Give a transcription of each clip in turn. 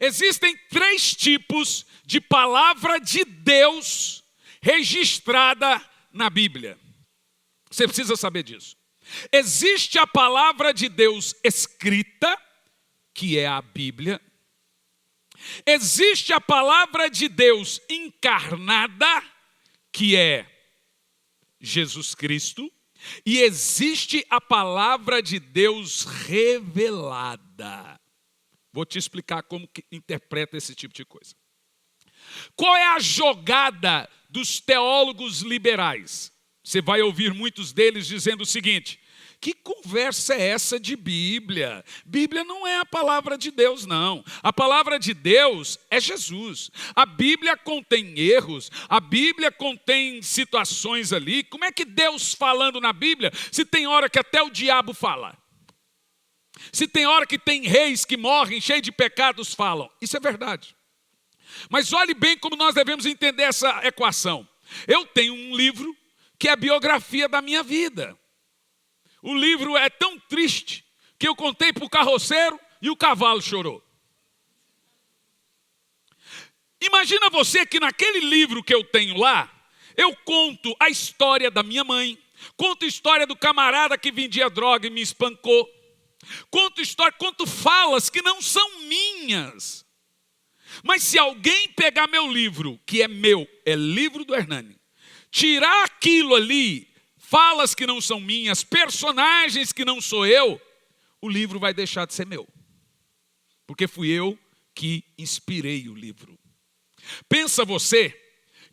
Existem 3 tipos de palavra de Deus registrada na Bíblia. Você precisa saber disso. Existe a palavra de Deus escrita, que é a Bíblia. Existe a palavra de Deus encarnada, que é Jesus Cristo. E existe a palavra de Deus revelada. Vou te explicar como que interpreta esse tipo de coisa. Qual é a jogada dos teólogos liberais? Você vai ouvir muitos deles dizendo o seguinte: que conversa é essa de Bíblia? Bíblia não é a palavra de Deus, não. A palavra de Deus é Jesus. A Bíblia contém erros, a Bíblia contém situações ali. Como é que Deus falando na Bíblia, se tem hora que até o diabo fala? Se tem hora que tem reis que morrem, cheios de pecados, falam. Isso é verdade. Mas olhe bem como nós devemos entender essa equação. Eu tenho um livro que é a biografia da minha vida. O livro é tão triste que eu contei para o carroceiro e o cavalo chorou. Imagina você que naquele livro que eu tenho lá, eu conto a história da minha mãe, conto a história do camarada que vendia droga e me espancou, conto falas que não são minhas. Mas se alguém pegar meu livro, que é meu, é livro do Hernani, tirar aquilo ali, falas que não são minhas, personagens que não sou eu, o livro vai deixar de ser meu. Porque fui eu que inspirei o livro. Pensa você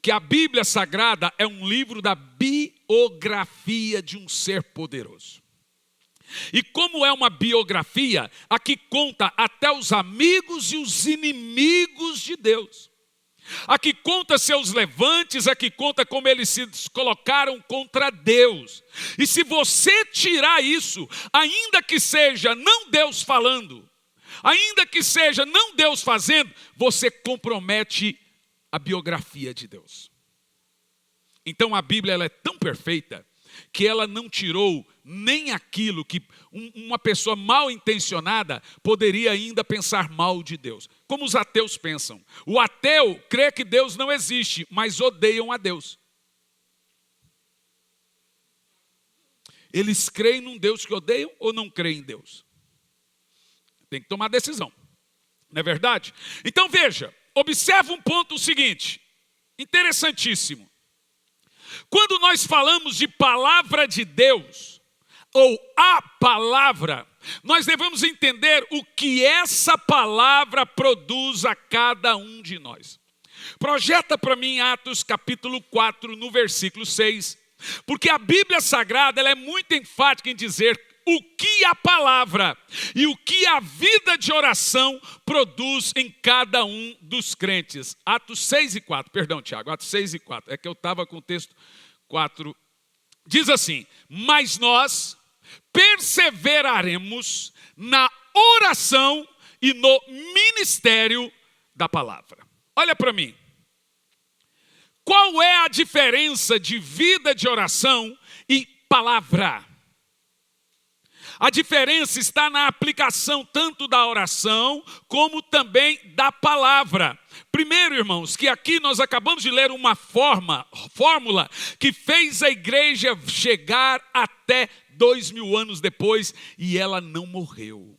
que a Bíblia Sagrada é um livro da biografia de um ser poderoso. E como é uma biografia, aqui conta até os amigos e os inimigos de Deus. Aqui conta seus levantes, aqui conta como eles se colocaram contra Deus. E se você tirar isso, ainda que seja não Deus falando, ainda que seja não Deus fazendo, você compromete a biografia de Deus. Então a Bíblia ela é tão perfeita que ela não tirou nem aquilo que uma pessoa mal intencionada poderia ainda pensar mal de Deus. Como os ateus pensam. O ateu crê que Deus não existe, mas odeiam a Deus. Eles creem num Deus que odeiam ou não creem em Deus? Tem que tomar decisão. Não é verdade? Então veja, observa um ponto seguinte, interessantíssimo. Quando nós falamos de palavra de Deus, ou a palavra, nós devemos entender o que essa palavra produz a cada um de nós. Projeta para mim Atos capítulo 4, no versículo 6, porque a Bíblia Sagrada ela é muito enfática em dizer o que a palavra e o que a vida de oração produz em cada um dos crentes. Atos 6 e 4, perdão Tiago, Atos 6 e 4, é que eu estava com o texto 4, diz assim: mas nós perseveraremos na oração e no ministério da palavra. Olha para mim, qual é a diferença de vida de oração e palavra? A diferença está na aplicação tanto da oração como também da palavra. Primeiro, irmãos, que aqui nós acabamos de ler uma fórmula que fez a igreja chegar até 2000 anos depois e ela não morreu.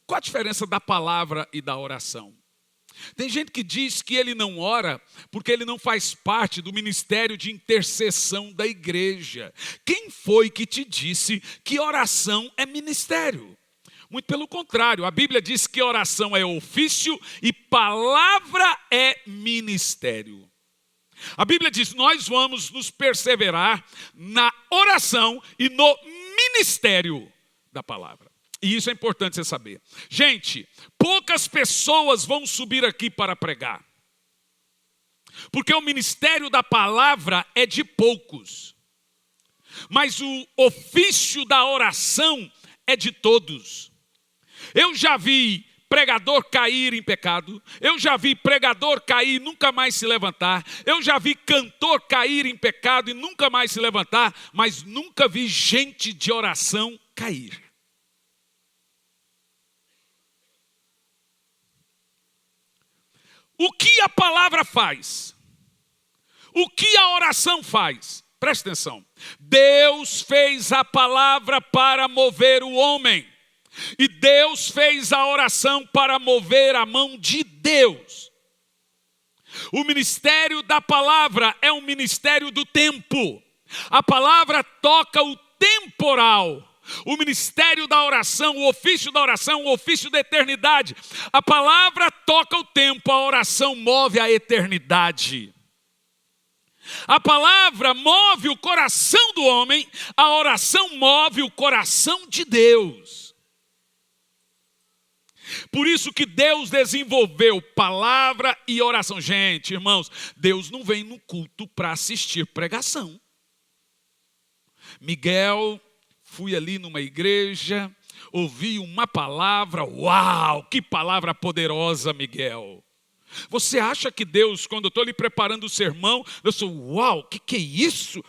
Qual a diferença da palavra e da oração? Tem gente que diz que ele não ora porque ele não faz parte do ministério de intercessão da igreja. Quem foi que te disse que oração é ministério? Muito pelo contrário, a Bíblia diz que oração é ofício e palavra é ministério. A Bíblia diz: nós vamos nos perseverar na oração e no ministério da palavra. E isso é importante você saber. Gente, poucas pessoas vão subir aqui para pregar. Porque o ministério da palavra é de poucos. Mas o ofício da oração é de todos. Eu já vi pregador cair em pecado. Eu já vi pregador cair e nunca mais se levantar. Eu já vi cantor cair em pecado e nunca mais se levantar. Mas nunca vi gente de oração cair. O que a palavra faz? O que a oração faz? Presta atenção. Deus fez a palavra para mover o homem. E Deus fez a oração para mover a mão de Deus. O ministério da palavra é um ministério do tempo. A palavra toca o temporal. O ministério da oração, o ofício da oração, o ofício da eternidade. A palavra toca o tempo, a oração move a eternidade. A palavra move o coração do homem, a oração move o coração de Deus. Por isso que Deus desenvolveu palavra e oração. Gente, irmãos, Deus não vem no culto para assistir pregação. Miguel, fui ali numa igreja, ouvi uma palavra, uau, que palavra poderosa, Miguel. Você acha que Deus, quando eu estou ali preparando o sermão, eu sou, uau, o que é isso?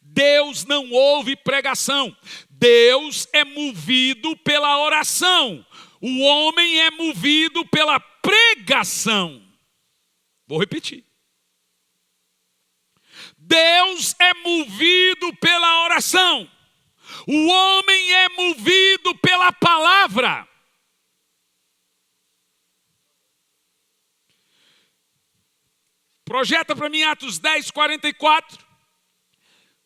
Deus não ouve pregação. Deus é movido pela oração. O homem é movido pela pregação. Vou repetir. Deus é movido pela oração. O homem é movido pela palavra. Projeta para mim Atos 10, 44.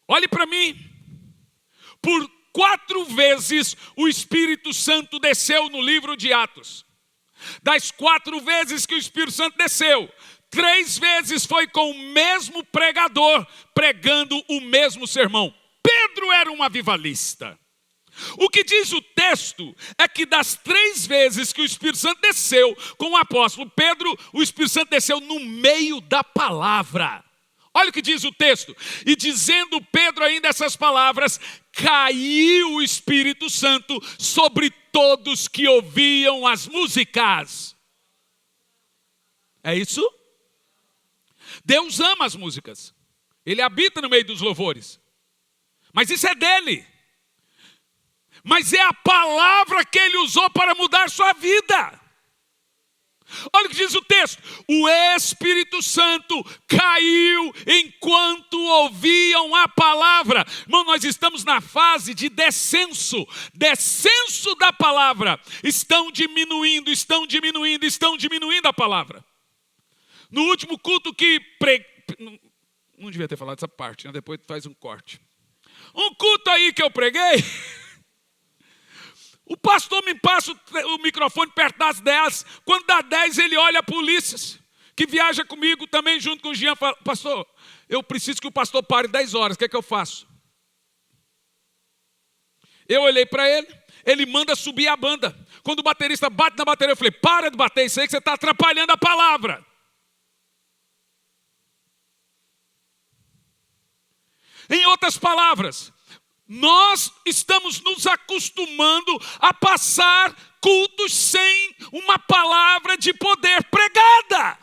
Olhe para mim. Por 4 vezes o Espírito Santo desceu no livro de Atos. Das 4 vezes que o Espírito Santo desceu, 3 vezes foi com o mesmo pregador, pregando o mesmo sermão. Pedro era um avivalista. O que diz o texto é que das 3 vezes que o Espírito Santo desceu com o apóstolo Pedro, o Espírito Santo desceu no meio da palavra. Olha o que diz o texto. E dizendo Pedro ainda essas palavras, caiu o Espírito Santo sobre todos que ouviam as músicas. É isso? Deus ama as músicas. Ele habita no meio dos louvores. Mas isso é dele. Mas é a palavra que ele usou para mudar sua vida. Olha o que diz o texto. O Espírito Santo caiu enquanto ouviam a palavra. Irmão, nós estamos na fase de descenso. Descenso da palavra. Estão diminuindo a palavra. No último culto que não devia ter falado essa parte, né? Depois faz um corte. Um culto aí que eu preguei, o pastor me passa o microfone perto das 10, quando dá 10 ele olha a polícia, que viaja comigo também junto com o Jean, fala, pastor, eu preciso que o pastor pare 10 horas, o que é que eu faço? Eu olhei para ele manda subir a banda. Quando o baterista bate na bateria, eu falei, para de bater isso aí que você está atrapalhando a palavra. Em outras palavras, nós estamos nos acostumando a passar cultos sem uma palavra de poder pregada.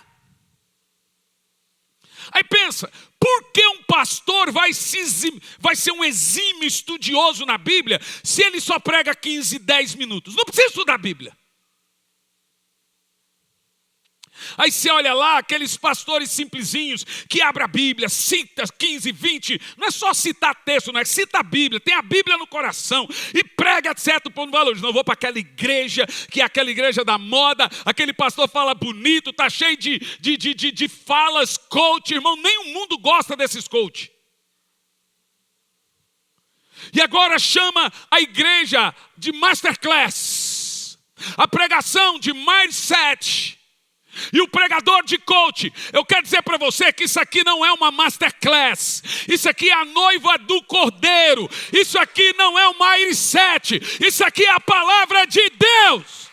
Aí pensa, por que um pastor vai ser um exímio estudioso na Bíblia se ele só prega 15, 10 minutos? Não precisa estudar a Bíblia. Aí você olha lá, aqueles pastores simplesinhos que abrem a Bíblia, cita 15, 20, não é só citar texto, não é, cita a Bíblia, tem a Bíblia no coração e prega de certo ponto de valores. Não vou para aquela igreja, que é aquela igreja da moda, aquele pastor fala bonito, está cheio de falas coach, irmão, nem o mundo gosta desses coach. E agora chama a igreja de masterclass, a pregação de mindset. E o pregador de coach, eu quero dizer para você que isso aqui não é uma masterclass. Isso aqui é a noiva do Cordeiro. Isso aqui não é uma mindset. Isso aqui é a palavra de Deus.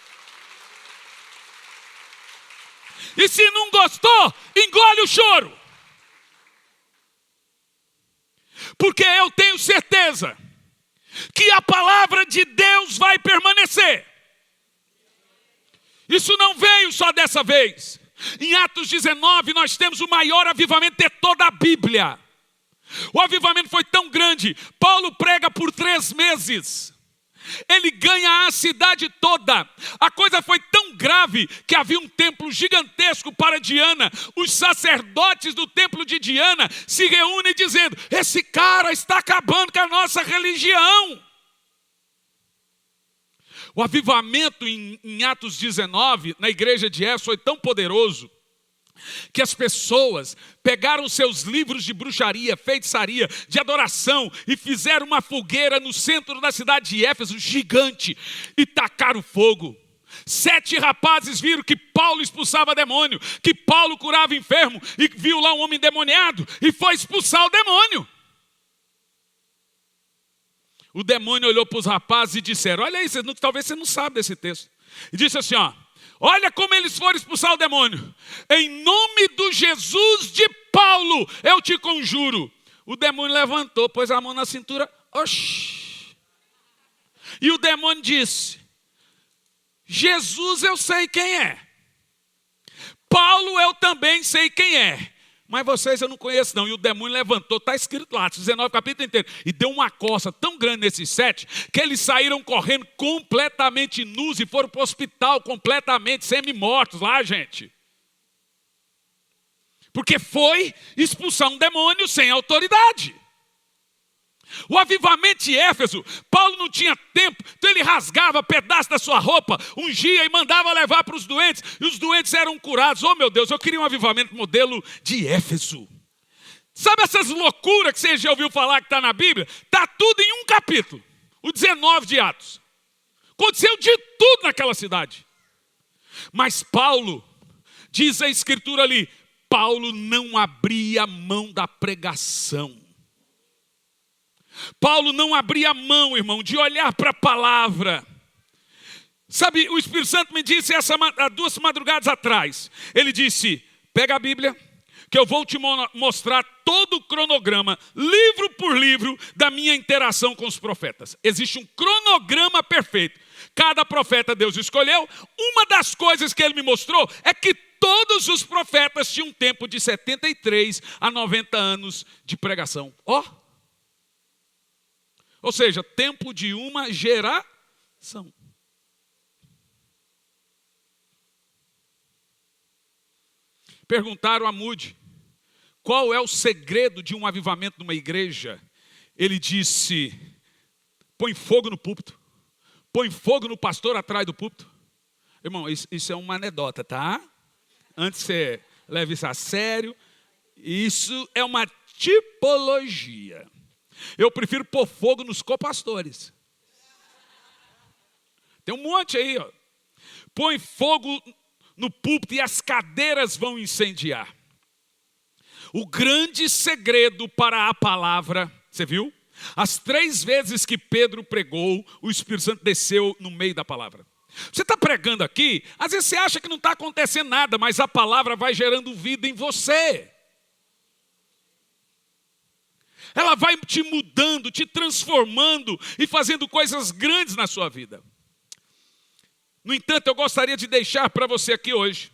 E se não gostou, engole o choro. Porque eu tenho certeza que a palavra de Deus vai permanecer. Isso não veio só dessa vez. Em Atos 19 nós temos o maior avivamento de toda a Bíblia. O avivamento foi tão grande, Paulo prega por 3 meses. Ele ganha a cidade toda. A coisa foi tão grave que havia um templo gigantesco para Diana. Os sacerdotes do templo de Diana se reúnem dizendo: esse cara está acabando com a nossa religião. O avivamento em Atos 19, na igreja de Éfeso, foi tão poderoso que as pessoas pegaram seus livros de bruxaria, feitiçaria, de adoração e fizeram uma fogueira no centro da cidade de Éfeso, gigante, e tacaram fogo. 7 rapazes viram que Paulo expulsava demônio, que Paulo curava enfermo, e viu lá um homem endemoniado e foi expulsar o demônio. O demônio olhou para os rapazes e disseram: olha aí, talvez você não sabe desse texto. E disse assim, ó: olha como eles foram expulsar o demônio. Em nome do Jesus de Paulo, eu te conjuro. O demônio levantou, pôs a mão na cintura. Oxi. E o demônio disse: Jesus eu sei quem é. Paulo eu também sei quem é. Mas vocês eu não conheço não. E o demônio levantou, está escrito lá, 19 capítulo inteiro. E deu uma coça tão grande nesses 7, que eles saíram correndo completamente nus e foram para o hospital completamente semi-mortos lá, gente. Porque foi expulsar um demônio sem autoridade. O avivamento de Éfeso, Paulo não tinha tempo, então ele rasgava pedaços da sua roupa, ungia e mandava levar para os doentes, e os doentes eram curados. Oh meu Deus, eu queria um avivamento modelo de Éfeso. Sabe essas loucuras que você já ouviu falar que está na Bíblia? Está tudo em um capítulo, o 19 de Atos. Aconteceu de tudo naquela cidade. Mas Paulo, diz a escritura ali, Paulo não abria mão da pregação. Paulo não abria mão, irmão, de olhar para a palavra. Sabe, o Espírito Santo me disse há 2 madrugadas atrás. Ele disse: pega a Bíblia, que eu vou te mostrar todo o cronograma, livro por livro, da minha interação com os profetas. Existe um cronograma perfeito. Cada profeta Deus escolheu. Uma das coisas que ele me mostrou é que todos os profetas tinham um tempo de 73 a 90 anos de pregação. Ou seja, tempo de uma geração. Perguntaram a Moody: qual é o segredo de um avivamento numa igreja? Ele disse: põe fogo no púlpito. Põe fogo no pastor atrás do púlpito. Irmão, isso é uma anedota, tá? Antes você leve isso a sério. Isso é uma tipologia. Eu prefiro pôr fogo nos copastores. Tem um monte aí, ó. Põe fogo no púlpito e as cadeiras vão incendiar. O grande segredo para a palavra, você viu? As 3 vezes que Pedro pregou, o Espírito Santo desceu no meio da palavra. Você está pregando aqui, às vezes você acha que não está acontecendo nada, mas a palavra vai gerando vida em você. Ela vai te mudando, te transformando e fazendo coisas grandes na sua vida. No entanto, eu gostaria de deixar para você aqui hoje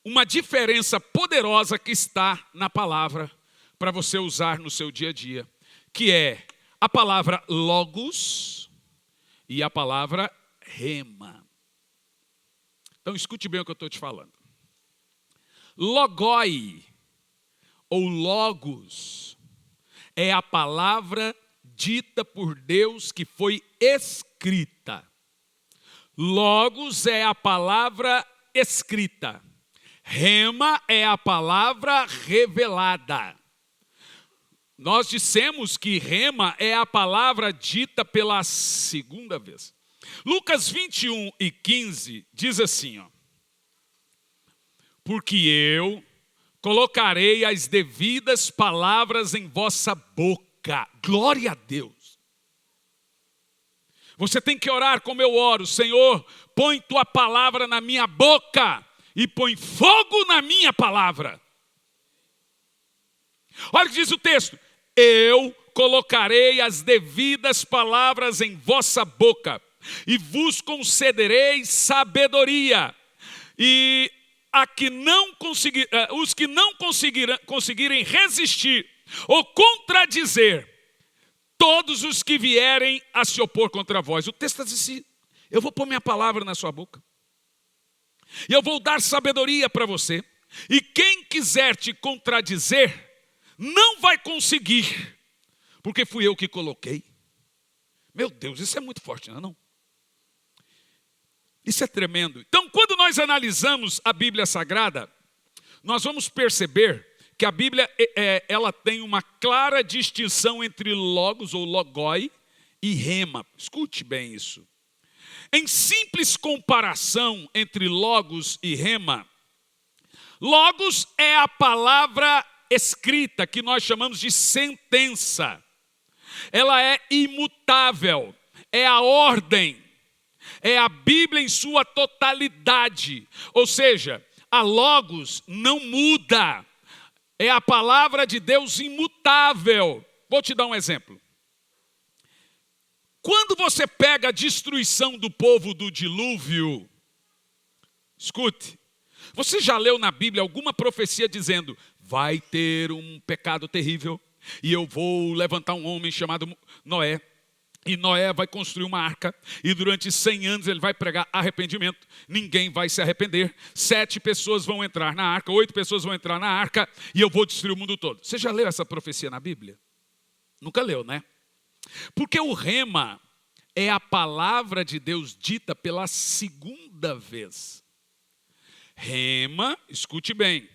uma diferença poderosa que está na palavra para você usar no seu dia a dia, que é a palavra logos e a palavra rema. Então escute bem o que eu estou te falando. Logoi ou logos é a palavra dita por Deus que foi escrita. Logos é a palavra escrita. Rema é a palavra revelada. Nós dissemos que rema é a palavra dita pela segunda vez. Lucas 21:15 diz assim, ó: porque eu colocarei as devidas palavras em vossa boca. Glória a Deus. Você tem que orar como eu oro. Senhor, põe tua palavra na minha boca e põe fogo na minha palavra. Olha o que diz o texto: eu colocarei as devidas palavras em vossa boca e vos concederei sabedoria. E os que não conseguirem resistir ou contradizer todos os que vierem a se opor contra vós. O texto diz assim, eu vou pôr minha palavra na sua boca. E eu vou dar sabedoria para você. E quem quiser te contradizer, não vai conseguir, porque fui eu que coloquei. Meu Deus, isso é muito forte, não é não? Isso é tremendo. Então, quando nós analisamos a Bíblia Sagrada, nós vamos perceber que a Bíblia ela tem uma clara distinção entre logos ou logoi e rema. Escute bem isso. Em simples comparação entre logos e rema, logos é a palavra escrita, que nós chamamos de sentença. Ela é imutável, é a ordem, é a Bíblia em sua totalidade. Ou seja, a logos não muda, é a palavra de Deus imutável. Vou te dar um exemplo. Quando você pega a destruição do povo do dilúvio, escute, você já leu na Bíblia alguma profecia dizendo, vai ter um pecado terrível, e eu vou levantar um homem chamado Noé, e Noé vai construir uma arca, e durante 100 anos ele vai pregar arrependimento, ninguém vai se arrepender, 7 pessoas vão entrar na arca, 8 pessoas vão entrar na arca, e eu vou destruir o mundo todo. Você já leu essa profecia na Bíblia? Nunca leu, né? Porque o rema é a palavra de Deus dita pela segunda vez. Rema, escute bem,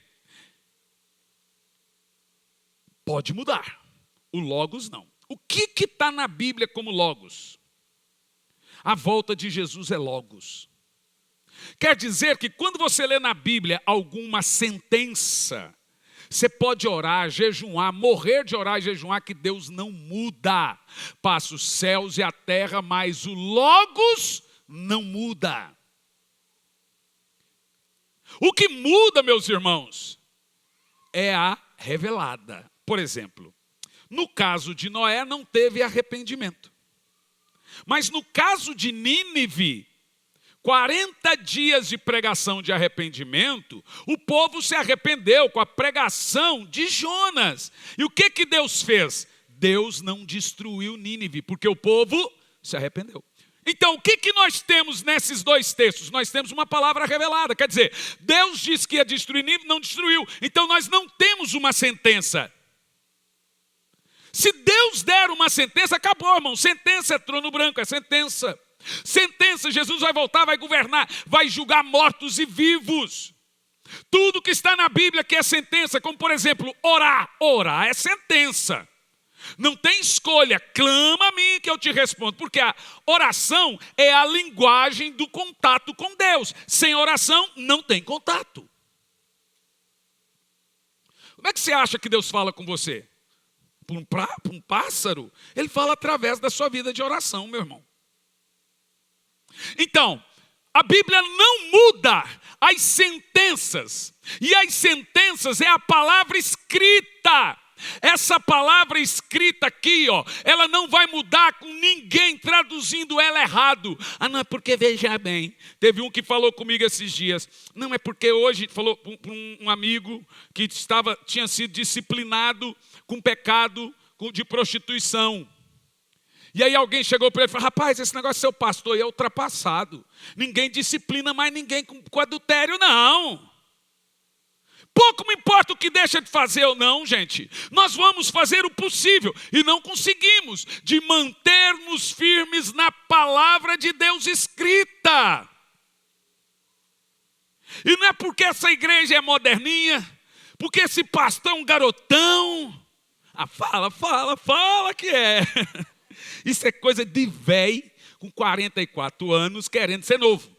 pode mudar, o logos não. O que está na Bíblia como logos? A volta de Jesus é logos. Quer dizer que quando você lê na Bíblia alguma sentença, você pode orar, jejuar, morrer de orar e jejuar, que Deus não muda. Passa os céus e a terra, mas o logos não muda. O que muda, meus irmãos, é a revelada. Por exemplo, no caso de Noé não teve arrependimento. Mas no caso de Nínive, 40 dias de pregação de arrependimento, o povo se arrependeu com a pregação de Jonas. E o que Deus fez? Deus não destruiu Nínive, porque o povo se arrependeu. Então, o que nós temos nesses dois textos? Nós temos uma palavra revelada, quer dizer, Deus disse que ia destruir Nínive, não destruiu. Então, nós não temos uma sentença. Se Deus der uma sentença, acabou, irmão. Sentença é trono branco, é sentença. Sentença, Jesus vai voltar, vai governar, vai julgar mortos e vivos. Tudo que está na Bíblia que é sentença, como por exemplo, orar. Orar é sentença. Não tem escolha, clama a mim que eu te respondo. Porque a oração é a linguagem do contato com Deus. Sem oração, não tem contato. Como é que você acha que Deus fala com você? Por um pássaro? Ele fala através da sua vida de oração, meu irmão. Então, a Bíblia não muda as sentenças. E as sentenças é a palavra escrita. Essa palavra escrita aqui, ó, ela não vai mudar com ninguém traduzindo ela errado. Ah, não, é porque veja bem. Teve um que falou comigo esses dias. Não, é porque hoje, falou para um amigo que tinha sido disciplinado com pecado de prostituição. E aí alguém chegou para ele e falou, rapaz, esse negócio de ser pastor é ultrapassado. Ninguém disciplina mais ninguém com adultério, não. Pouco me importa o que deixa de fazer ou não, gente. Nós vamos fazer o possível e não conseguimos de manter-nos firmes na palavra de Deus escrita. E não é porque essa igreja é moderninha, porque esse pastor é um garotão. Ah, fala que é. Isso é coisa de véi com 44 anos querendo ser novo.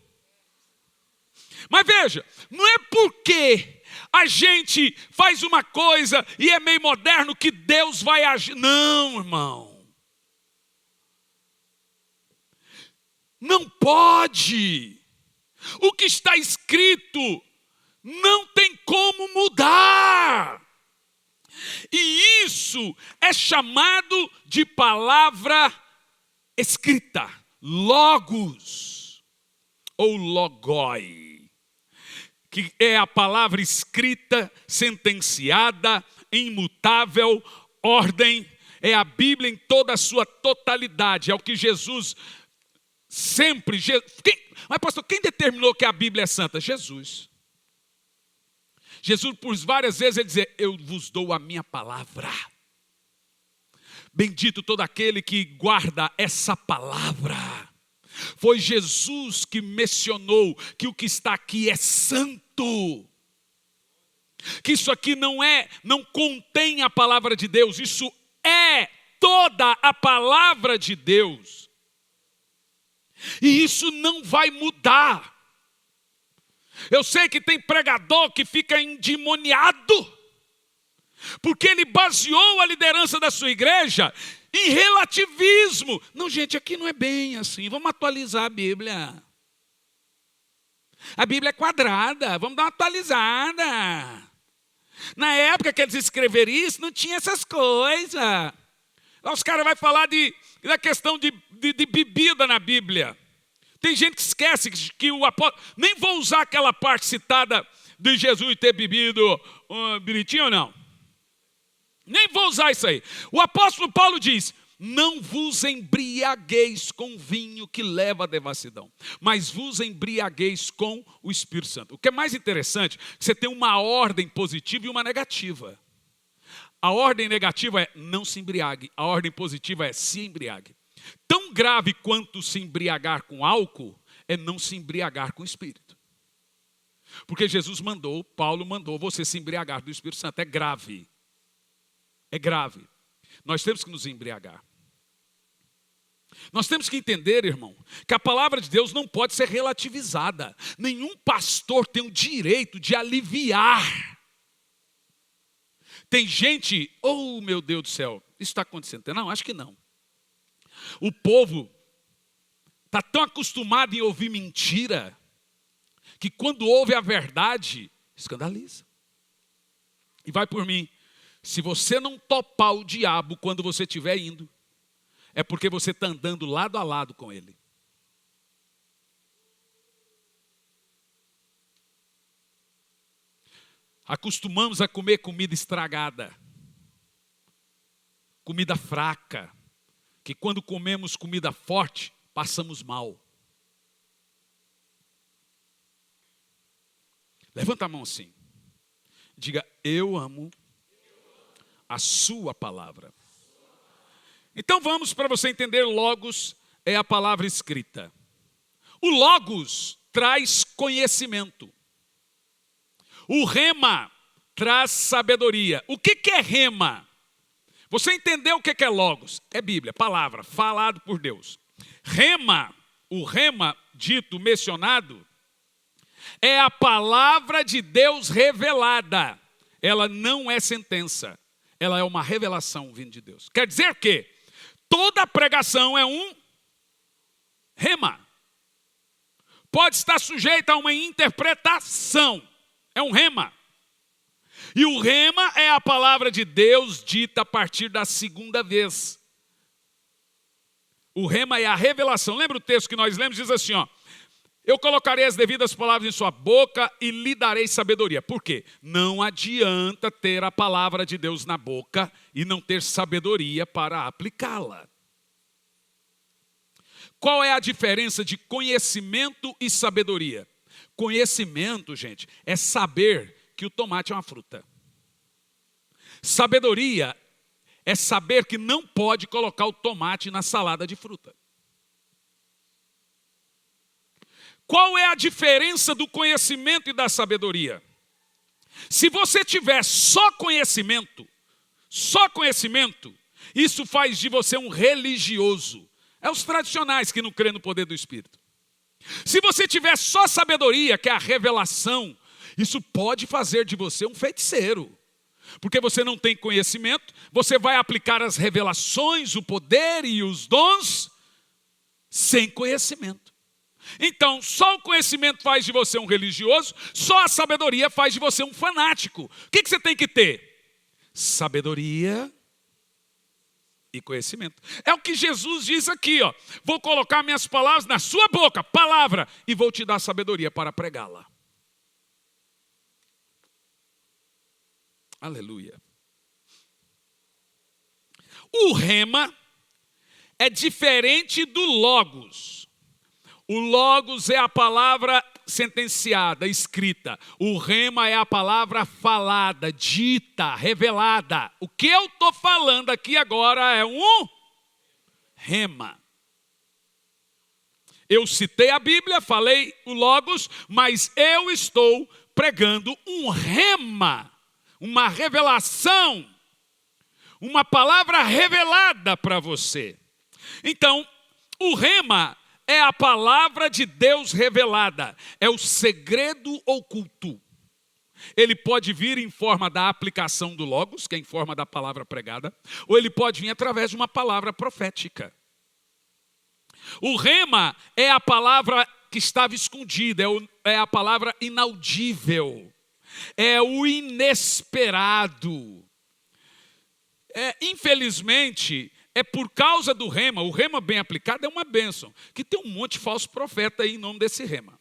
Mas veja, não é porque a gente faz uma coisa e é meio moderno que Deus vai agir. Não, irmão. Não pode. O que está escrito não tem como mudar. E isso é chamado de palavra escrita, logos ou logoi, que é a palavra escrita, sentenciada, imutável, ordem, é a Bíblia em toda a sua totalidade. É o que Jesus sempre... Mas pastor, quem determinou que a Bíblia é santa? Jesus. Jesus, por várias vezes, ele dizia: eu vos dou a minha palavra. Bendito todo aquele que guarda essa palavra. Foi Jesus que mencionou que o que está aqui é santo. Que isso aqui não contém a palavra de Deus, isso é toda a palavra de Deus. E isso não vai mudar. Eu sei que tem pregador que fica endemoniado, porque ele baseou a liderança da sua igreja em relativismo. Não, gente, aqui não é bem assim, vamos atualizar a Bíblia. A Bíblia é quadrada, vamos dar uma atualizada. Na época que eles escreveram isso, não tinha essas coisas. Lá os caras vão falar da questão de bebida na Bíblia. Tem gente que esquece que o apóstolo... Nem vou usar aquela parte citada de Jesus ter bebido biritinho ou não. Nem vou usar isso aí. O apóstolo Paulo diz: não vos embriagueis com vinho que leva à devassidão, mas vos embriagueis com o Espírito Santo. O que é mais interessante, você tem uma ordem positiva e uma negativa. A ordem negativa é não se embriague, a ordem positiva é se embriague. Tão grave quanto se embriagar com álcool é não se embriagar com o Espírito. Porque Jesus mandou, Paulo mandou você se embriagar do Espírito Santo. É grave. É grave. Nós temos que nos embriagar. Nós temos que entender, irmão, que a palavra de Deus não pode ser relativizada. Nenhum pastor tem o direito de aliviar. Tem gente, oh meu Deus do céu, isso está acontecendo? Não, acho que não. O povo está tão acostumado em ouvir mentira, que quando ouve a verdade, escandaliza. E vai por mim. Se você não topar o diabo quando você estiver indo, é porque você está andando lado a lado com ele. Acostumamos a comer comida estragada, comida fraca, que quando comemos comida forte, passamos mal. Levanta a mão assim. Diga: eu amo a sua palavra. Então vamos, para você entender, logos é a palavra escrita. O logos traz conhecimento. O rema traz sabedoria. O que é rema? Você entendeu o que é logos? É Bíblia, palavra, falado por Deus. Rema, o rema dito, mencionado, é a palavra de Deus revelada. Ela não é sentença. Ela é uma revelação vindo de Deus. Quer dizer que toda pregação é um rema. Pode estar sujeita a uma interpretação. É um rema. E o rema é a palavra de Deus dita a partir da segunda vez. O rema é a revelação. Lembra o texto que nós lemos? Diz assim, ó: eu colocarei as devidas palavras em sua boca e lhe darei sabedoria. Por quê? Não adianta ter a palavra de Deus na boca e não ter sabedoria para aplicá-la. Qual é a diferença de conhecimento e sabedoria? Conhecimento, gente, é saber que o tomate é uma fruta. Sabedoria é saber que não pode colocar o tomate na salada de fruta. Qual é a diferença do conhecimento e da sabedoria? Se você tiver só conhecimento, isso faz de você um religioso. É os tradicionais que não creem no poder do Espírito. Se você tiver só sabedoria, que é a revelação, isso pode fazer de você um feiticeiro. Porque você não tem conhecimento, você vai aplicar as revelações, o poder e os dons sem conhecimento. Então, só o conhecimento faz de você um religioso, só a sabedoria faz de você um fanático. O que você tem que ter? Sabedoria e conhecimento. É o que Jesus diz aqui, ó: vou colocar minhas palavras na sua boca, palavra, e vou te dar sabedoria para pregá-la. Aleluia. O rema é diferente do logos. O logos é a palavra sentenciada, escrita. O rema é a palavra falada, dita, revelada. O que eu estou falando aqui agora é um rema. Eu citei a Bíblia, falei o logos, mas eu estou pregando um rema, uma revelação, uma palavra revelada para você. Então, o rema é a palavra de Deus revelada, é o segredo oculto. Ele pode vir em forma da aplicação do logos, que é em forma da palavra pregada, ou ele pode vir através de uma palavra profética. O rema é a palavra que estava escondida, é a palavra inaudível, é o inesperado. Infelizmente, é por causa do rema, o rema bem aplicado é uma bênção, que tem um monte de falso profeta aí em nome desse rema.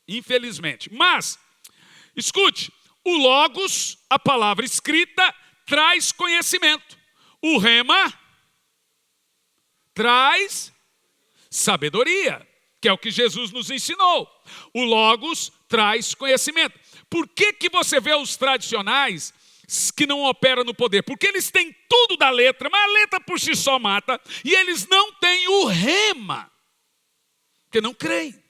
Infelizmente. Mas, escute, o logos, a palavra escrita, traz conhecimento. O rema traz sabedoria, que é o que Jesus nos ensinou. O logos traz conhecimento. Por que você vê os tradicionais que não operam no poder? Porque eles têm tudo da letra, mas a letra por si só mata, e eles não têm o rema, porque não creem.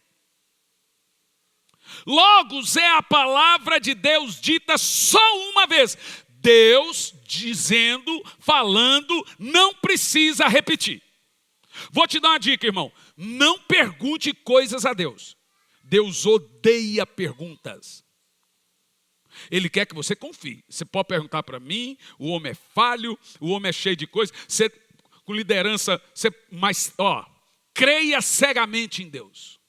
Logos é a palavra de Deus dita só uma vez. Deus dizendo, falando, não precisa repetir. Vou te dar uma dica, irmão. Não pergunte coisas a Deus. Deus odeia perguntas. Ele quer que você confie. Você pode perguntar para mim, o homem é falho, o homem é cheio de coisas. Você, com liderança, mas creia cegamente em Deus.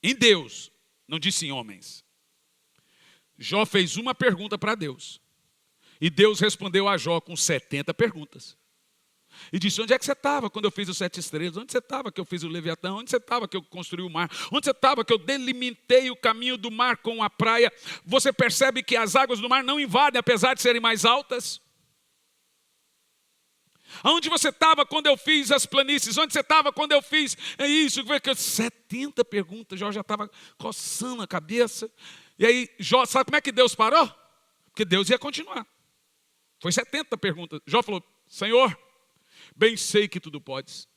Em Deus, não disse em homens. Jó fez uma pergunta para Deus. E Deus respondeu a Jó com 70 perguntas. E disse: onde é que você estava quando eu fiz os 7 estrelas? Onde você estava que eu fiz o Leviatã? Onde você estava que eu construí o mar? Onde você estava que eu delimitei o caminho do mar com a praia? Você percebe que as águas do mar não invadem, apesar de serem mais altas? Onde você estava quando eu fiz as planícies? Onde você estava quando eu fiz isso? 70 perguntas, Jó já estava coçando a cabeça. E aí, Jó, sabe como é que Deus parou? Porque Deus ia continuar. Foi 70 perguntas. Jó falou: Senhor, bem sei que tudo podes,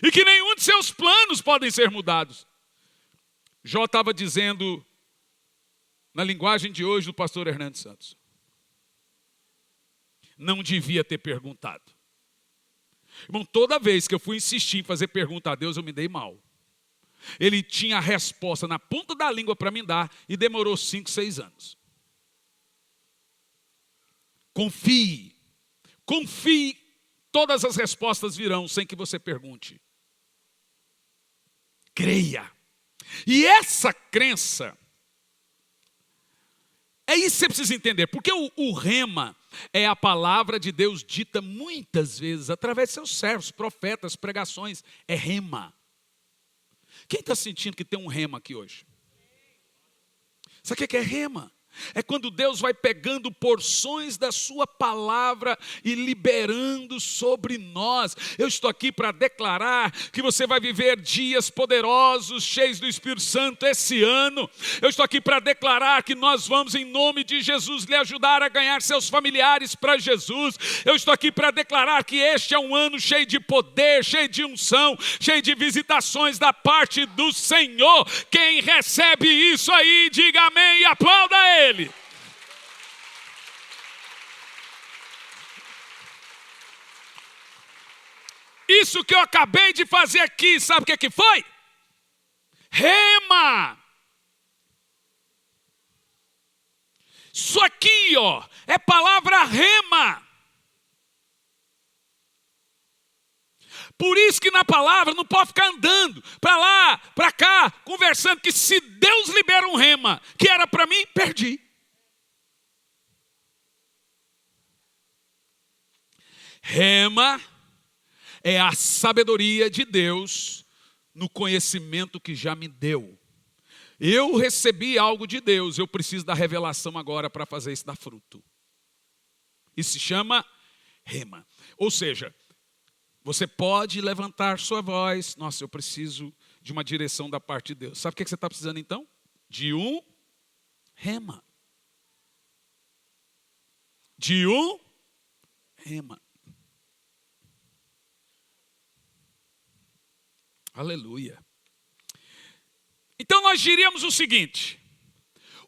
e que nenhum de seus planos podem ser mudados. Jó estava dizendo, na linguagem de hoje do pastor Hernando Santos, não devia ter perguntado. Irmão, toda vez que eu fui insistir em fazer pergunta a Deus, eu me dei mal. Ele tinha a resposta na ponta da língua para me dar, e demorou 5, 6 anos. Confie, todas as respostas virão sem que você pergunte. Creia. E essa crença, é isso que você precisa entender. Porque o rema é a palavra de Deus dita muitas vezes através de seus servos, profetas, pregações. É rema. Quem está sentindo que tem um rema aqui hoje? Sabe o que é rema? É quando Deus vai pegando porções da sua palavra e liberando sobre nós. Eu estou aqui para declarar que você vai viver dias poderosos, cheios do Espírito Santo esse ano. Eu estou aqui para declarar que nós vamos, em nome de Jesus, lhe ajudar a ganhar seus familiares para Jesus. Eu estou aqui para declarar que este é um ano cheio de poder, cheio de unção, cheio de visitações da parte do Senhor. Quem recebe isso aí, diga amém e aplauda Ele. Isso que eu acabei de fazer aqui, sabe o que foi? Rema. Isso aqui, é palavra rema. Por isso que na palavra não pode ficar andando para lá, para cá, conversando, que se Deus libera um rema, que era para mim, perdi. Rema é a sabedoria de Deus no conhecimento que já me deu. Eu recebi algo de Deus, eu preciso da revelação agora para fazer isso dar fruto. Isso se chama rema. Ou seja, você pode levantar sua voz. Nossa, eu preciso de uma direção da parte de Deus. Sabe o que você está precisando então? De um rema. De um rema. Aleluia. Então nós diríamos o seguinte: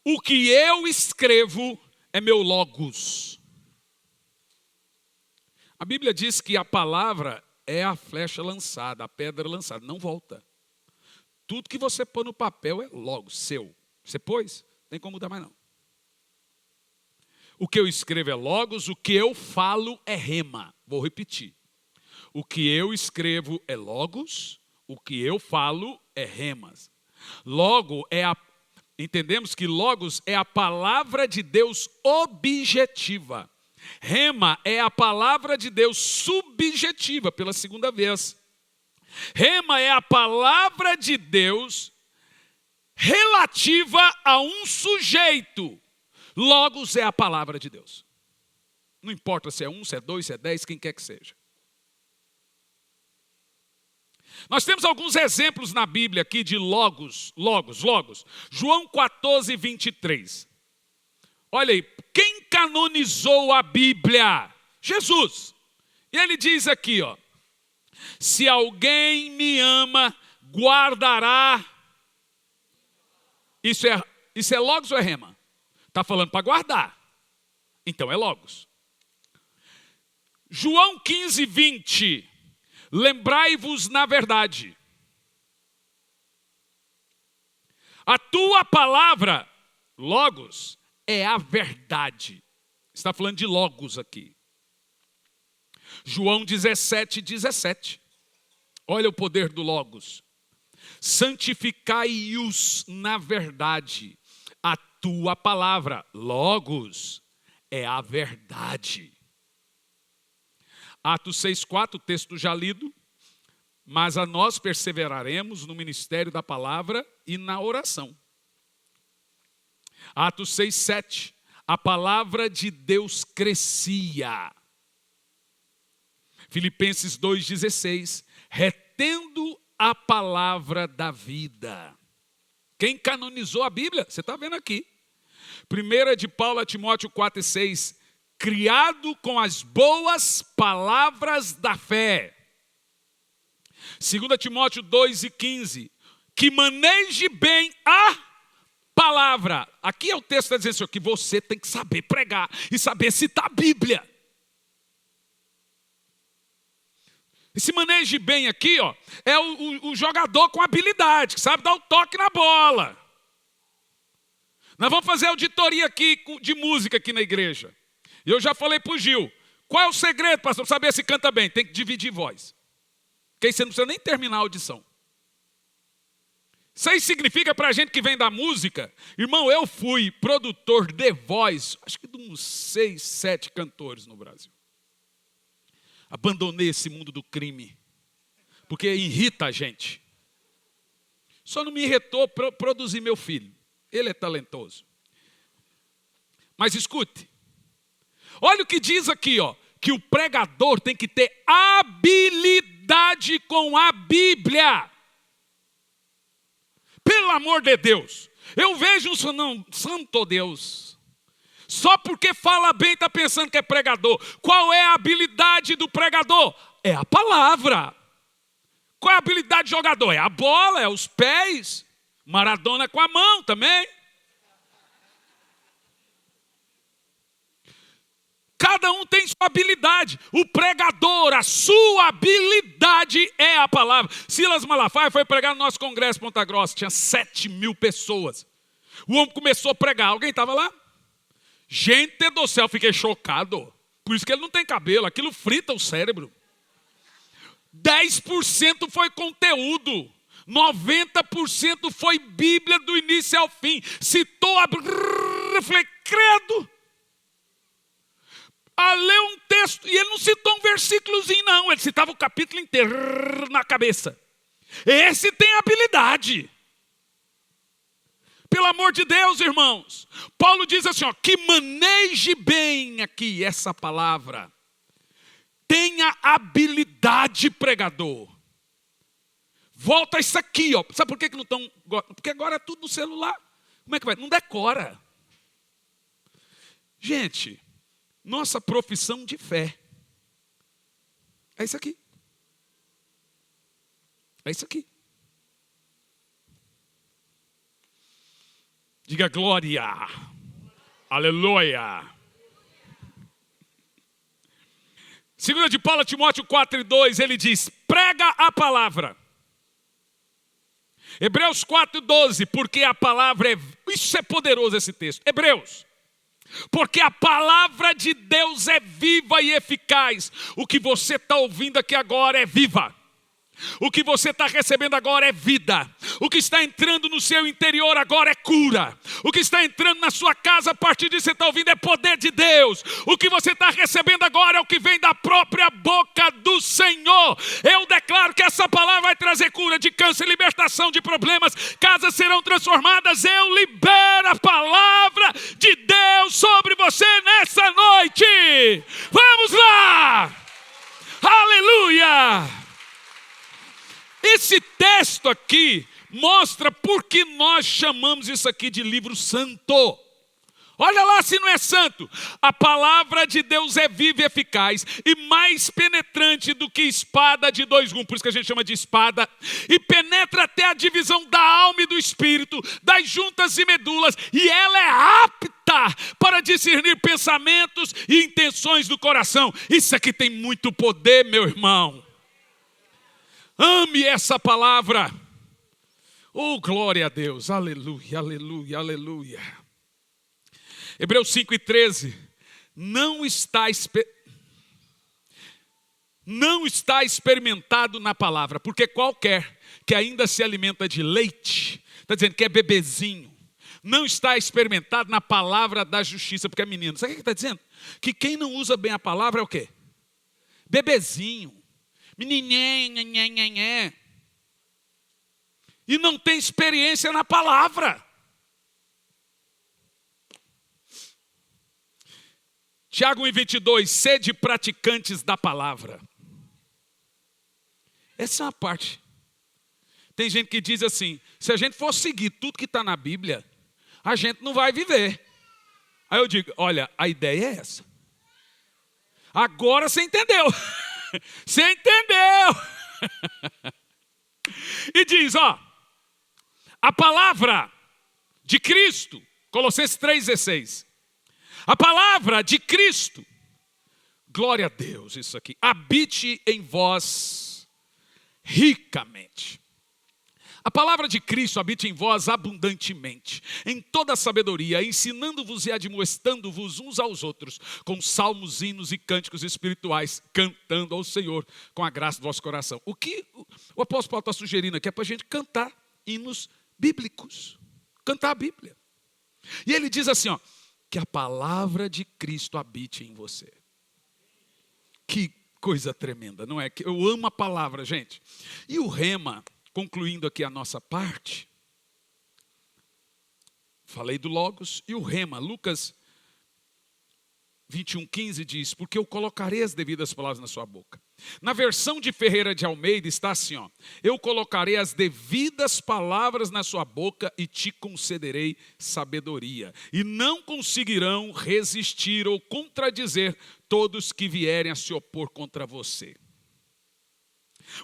o que eu escrevo é meu logos. A Bíblia diz que a palavra é a flecha lançada, a pedra lançada, não volta. Tudo que você põe no papel é logos, seu. Você pôs? Não tem como mudar mais não. O que eu escrevo é logos, o que eu falo é rema. Vou repetir. O que eu escrevo é logos, o que eu falo é remas. Entendemos que logos é a palavra de Deus objetiva. Rema é a palavra de Deus subjetiva, pela segunda vez. Rema é a palavra de Deus relativa a um sujeito. Logos é a palavra de Deus. Não importa se é 1, se é 2, se é 10, quem quer que seja. Nós temos alguns exemplos na Bíblia aqui de logos. João 14, 23. Olha aí, quem canonizou a Bíblia? Jesus. E ele diz aqui, ó: se alguém me ama, guardará. Isso é logos ou é rema? Está falando para guardar. Então é logos. João 15, 20. Lembrai-vos na verdade. A tua palavra, logos, é a verdade. Está falando de logos aqui. João 17, 17. Olha o poder do logos. Santificai-os na verdade. A tua palavra, logos, é a verdade. Atos 6,4, texto já lido. Mas a nós perseveraremos no ministério da palavra e na oração. Atos 6,7. A palavra de Deus crescia. Filipenses 2,16. Retendo a palavra da vida. Quem canonizou a Bíblia? Você está vendo aqui. 1 de Paulo a Timóteo 4,6. Criado com as boas palavras da fé. 2 Timóteo 2,15. Que maneje bem a palavra. Aqui é o texto que está dizendo assim, que você tem que saber pregar e saber citar a Bíblia. Esse maneje bem aqui, ó, é o jogador com habilidade, que sabe dar o toque na bola. Nós vamos fazer auditoria aqui de música aqui na igreja. E eu já falei para o Gil, qual é o segredo, pastor, para saber se canta bem? Tem que dividir voz. Porque aí você não precisa nem terminar a audição. Isso aí significa para a gente que vem da música, irmão, eu fui produtor de voz, acho que de uns 6, 7 cantores no Brasil. Abandonei esse mundo do crime, porque irrita a gente. Só não me irritou produzir meu filho. Ele é talentoso. Mas escute. Olha o que diz aqui, ó, que o pregador tem que ter habilidade com a Bíblia. Pelo amor de Deus. Eu vejo um santo Deus. Só porque fala bem está pensando que é pregador. Qual é a habilidade do pregador? É a palavra. Qual é a habilidade do jogador? É a bola, é os pés. Maradona com a mão também. Cada um tem sua habilidade. O pregador, a sua habilidade é a palavra. Silas Malafaia foi pregar no nosso congresso em Ponta Grossa. Tinha 7.000 pessoas. O homem começou a pregar. Alguém estava lá? Gente do céu, fiquei chocado. Por isso que ele não tem cabelo. Aquilo frita o cérebro. 10% foi conteúdo. 90% foi Bíblia do início ao fim. Citou a... Falei, credo. A ler um texto, e ele não citou um versículozinho não, ele citava o capítulo inteiro na cabeça. Esse tem habilidade. Pelo amor de Deus, irmãos. Paulo diz assim, ó, que maneje bem aqui essa palavra. tenha habilidade, pregador. Volta isso aqui, ó. Sabe por que não estão? Porque agora é tudo no celular. Como é que vai? Não decora. Gente, nossa profissão de fé é isso aqui. É isso aqui. Diga glória. Aleluia. 2 de Paulo a Timóteo 4:2, ele diz: prega a palavra. Hebreus 4:12, porque a palavra é... Isso é poderoso esse texto. Hebreus. Porque a palavra de Deus é viva e eficaz. O que você está ouvindo aqui agora é viva. O que você está recebendo agora é vida. O que está entrando no seu interior agora é cura. O que está entrando na sua casa a partir disso que você está ouvindo é poder de Deus. O que você está recebendo agora é o que vem da própria boca do Senhor. Eu declaro que essa palavra vai trazer cura de câncer, libertação de problemas. Casas serão transformadas. Eu libero a palavra de Deus sobre você nessa noite. Vamos lá! Aleluia! Esse texto aqui mostra por que nós chamamos isso aqui de livro santo. Olha lá se não é santo. A palavra de Deus é viva e eficaz e mais penetrante do que espada de dois gumes. Por isso que a gente chama de espada. E penetra até a divisão da alma e do espírito, das juntas e medulas. E ela é apta para discernir pensamentos e intenções do coração. Isso aqui tem muito poder, meu irmão. Ame essa palavra. Oh, glória a Deus. Aleluia, aleluia, aleluia. Hebreus 5:13. Não está experimentado na palavra, porque qualquer que ainda se alimenta de leite, está dizendo que é bebezinho, não está experimentado na palavra da justiça, porque é menino. Sabe o que está dizendo? Que quem não usa bem a palavra é o quê? Bebezinho. Menininha, e não tem experiência na palavra. Tiago 1:22, sede praticantes da palavra. Essa é uma parte. Tem gente que diz assim, se a gente for seguir tudo que está na Bíblia, a gente não vai viver. Aí eu digo, olha, a ideia é essa. Agora você entendeu. Você entendeu? E diz, ó, a palavra de Cristo, Colossenses 3:16. A palavra de Cristo, glória a Deus, isso aqui, habite em vós ricamente. A palavra de Cristo habite em vós abundantemente, em toda a sabedoria, ensinando-vos e admoestando-vos uns aos outros, com salmos, hinos e cânticos espirituais, cantando ao Senhor com a graça do vosso coração. O que o apóstolo Paulo está sugerindo aqui é para a gente cantar hinos bíblicos, cantar a Bíblia. E ele diz assim, ó, que a palavra de Cristo habite em você. Que coisa tremenda, não é? Eu amo a palavra, gente. E o rema... Concluindo aqui a nossa parte, falei do Logos e o rema, Lucas 21:15 diz, porque eu colocarei as devidas palavras na sua boca. Na versão de Ferreira de Almeida está assim, ó, eu colocarei as devidas palavras na sua boca e te concederei sabedoria. E não conseguirão resistir ou contradizer todos que vierem a se opor contra você.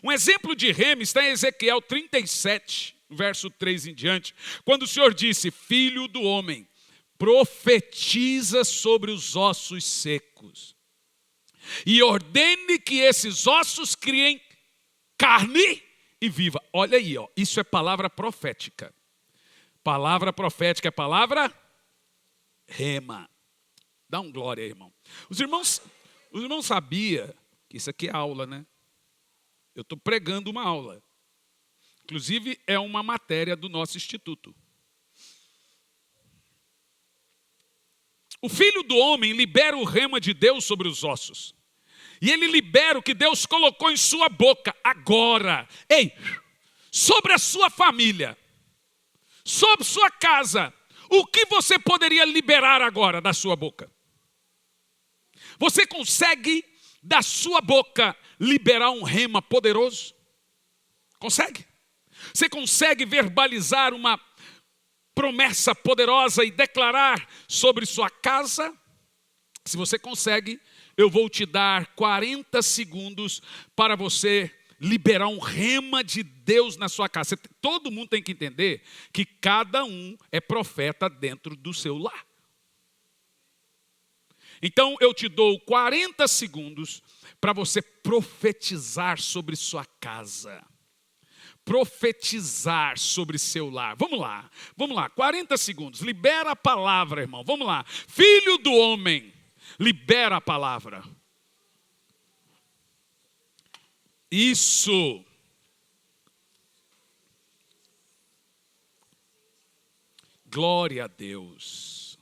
Um exemplo de rema está em Ezequiel 37, verso 3 em diante, quando o Senhor disse, filho do homem, profetiza sobre os ossos secos e ordene que esses ossos criem carne e viva. Olha aí, ó, isso é palavra profética. Palavra profética é palavra rema. Dá um glória aí, irmão. Os irmãos sabiam que isso aqui é aula, né? Eu estou pregando uma aula. Inclusive, é uma matéria do nosso instituto. O Filho do Homem libera o rema de Deus sobre os ossos. E ele libera o que Deus colocou em sua boca agora. Ei, sobre a sua família, sobre sua casa, o que você poderia liberar agora da sua boca? Você consegue da sua boca liberar um rema poderoso? Consegue? Você consegue verbalizar uma promessa poderosa e declarar sobre sua casa? Se você consegue, eu vou te dar 40 segundos para você liberar um rema de Deus na sua casa. Todo mundo tem que entender que cada um é profeta dentro do seu lar. Então eu te dou 40 segundos para você profetizar sobre sua casa. Profetizar sobre seu lar. Vamos lá, 40 segundos. Libera a palavra, irmão. Vamos lá. Filho do homem, libera a palavra. Isso. Glória a Deus.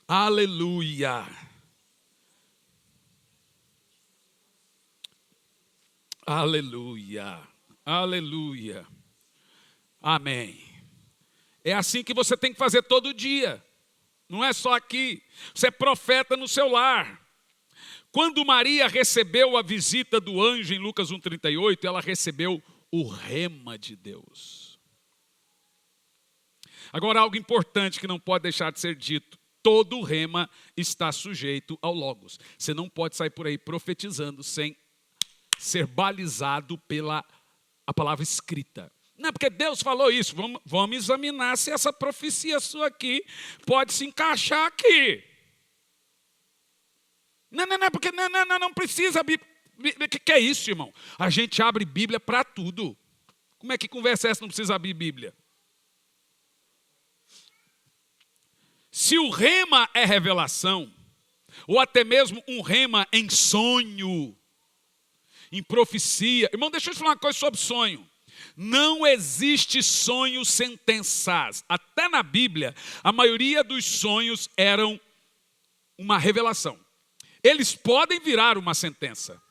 Aleluia. Aleluia. Aleluia. Amém. É assim que você tem que fazer todo dia. Não é só aqui. Você é profeta no seu lar. Quando Maria recebeu a visita do anjo em Lucas 1,38, ela recebeu o rema de Deus. Agora, algo importante que não pode deixar de ser dito. Todo rema está sujeito ao Logos. Você não pode sair por aí profetizando sem ser balizado pela a palavra escrita. Não é porque Deus falou isso. Vamos examinar se essa profecia sua aqui pode se encaixar aqui. Não precisa. O que é isso, irmão? A gente abre Bíblia para tudo. Como é que conversa essa? Não precisa abrir Bíblia. Se o rema é revelação, ou até mesmo um rema em sonho, em profecia. Irmão, deixa eu te falar uma coisa sobre sonho. Não existe sonho sentenças. Até na Bíblia, a maioria dos sonhos eram uma revelação. Eles podem virar uma sentença.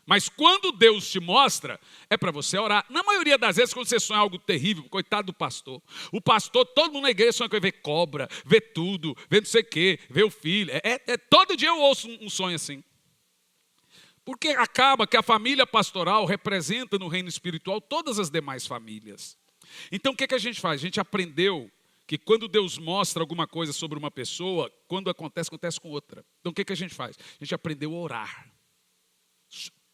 Mas quando Deus te mostra, é para você orar. Na maioria das vezes, quando você sonha algo terrível, coitado do pastor. O pastor, todo mundo na igreja sonha que vai ver cobra, vê tudo, vê não sei o quê, vê o filho. Todo dia eu ouço um sonho assim. Porque acaba que a família pastoral representa no reino espiritual todas as demais famílias. Então o que a gente faz? A gente aprendeu que quando Deus mostra alguma coisa sobre uma pessoa, quando acontece com outra. Então o que a gente faz? A gente aprendeu a orar.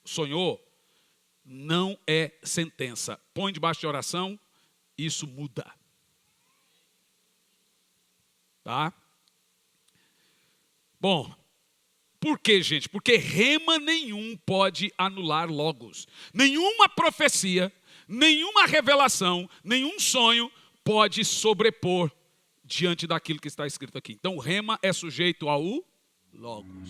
Sonhou? Não é sentença. Põe debaixo de oração, isso muda. Tá? Bom, por quê, gente? Porque rema nenhum pode anular logos. Nenhuma profecia, nenhuma revelação, nenhum sonho pode sobrepor diante daquilo que está escrito aqui. Então, o rema é sujeito ao logos.